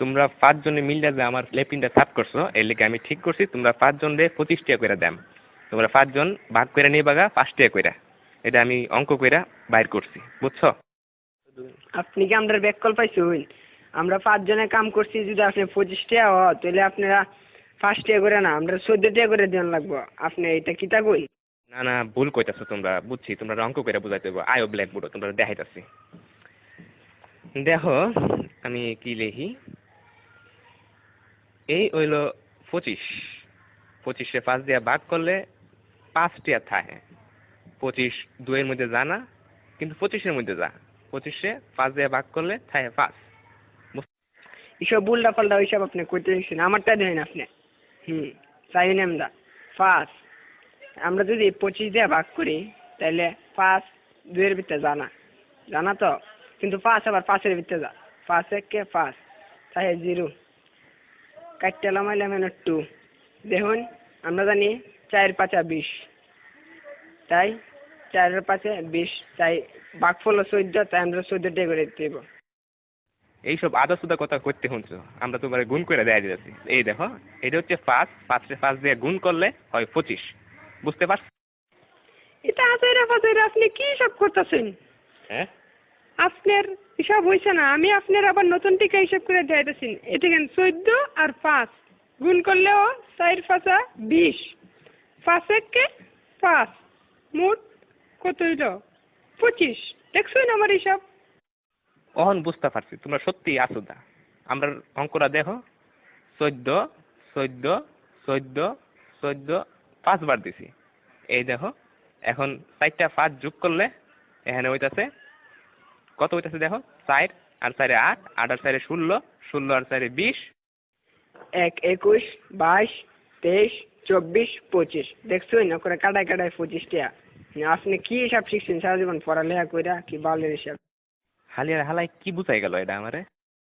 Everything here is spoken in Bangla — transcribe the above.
তোমরা 5 জনে মিলে যে আমার লেপিনটা সাফ করছো এর লেগে আমি ঠিক করছি তোমরা 5 জন রে 25 টাকা করে দাম। তোমরা 5 জন ভাগ করে নিবাগা 5 টাকা করে। এটা আমি অঙ্ক কইরা বাইর করছি, বুঝছো? আপনি কি আমরা ব্যাককল পাইছুন? আমরা 5 জনে কাম করছি, যদি আপনি 25 টাকা হয় তাহলে আপনারা 5 টাকা করে না, আমরা 14 টাকা করে দেন লাগবো। আপনি এটা কিতা কই? না না, ভুল কইতাছো তোমরা, বুঝছি তোমরা অঙ্ক কইরা বুঝাইতে হইব। আয়ো ব্ল্যাকবোর্ড তোমরা দেখাইতাছি। দেখো আমি কি লিখি। এই হইল 25, 25-এ 5 দিয়া ভাগ করলে 5 টাকা থাকে। 25 2-এর মধ্যে যা না, কিন্তু 25-এর মধ্যে যা। 25-এ 5 দিয়া ভাগ করলে থাকে 5। এসব উল্টা পাল্টা ওইসব আপনি কইতে দিচ্ছেন, আমারটা দেন আপনি। চাই না আমরা 5। আমরা যদি 25 দিয়ে ভাগ করি তাহলে 5 2-এর ভিতরে জানা জানা তো, কিন্তু 5 আবার 5-এর ভিতরে যা। 5 1 5 তাই 0 কাটতে লামাইলে মানে 2। দেখুন আমরা জানি 4 5 20, তাই 4 এর 5 20, তাই ভাগফল 14, তাই আমরা 14 টাকা করে দিতে হইব। এইসব আদা সুদা কথা করতে শুনছো, আমরা তোমার গুণ করে দেয়া দিতেছি। এই দেখো এটা হচ্ছে 5, 5-এ 5 দিয়ে গুণ করলে হয় 25, বুঝতে পারছো? এটা আজাইরা ফাজাইরা আপনি কি সব করতেছেন? হ্যাঁ, আপনার হিসাব হয়েছে না, আমি আপনার আবার নতুন টিকা হিসাব করে দেখাইতেছি। এটা কেন 14 আর 5 গুণ করলেও 4 5 20, 5 1 5, মোট কত হইল? 25। দেখছেন আমার হিসাব? অহন বুঝতে পারছি তোমরা সত্যি আসুদা। আমরা অঙ্কটা দেখো, 14 14 14 14 5 বার দিছি। এই দেখো এখন 4টা 5 যোগ করলে এখানে হইতাছে কত হইতাছে দেখো, 4 আর 4-এ 8, 8 আর 4-এ 16, 16 আর 4-এ 20। 1 21 22 23 24 25। দেখছেন না করে কাটায় কাটায় 25 টাকা। আপনি কি হিসাব শিখছেন সারা জীবন পড়ালেখা কইরা, কি বালের হিসাব? হালিয়ার হালাই কি বুঝাই গেল এটা আমারে?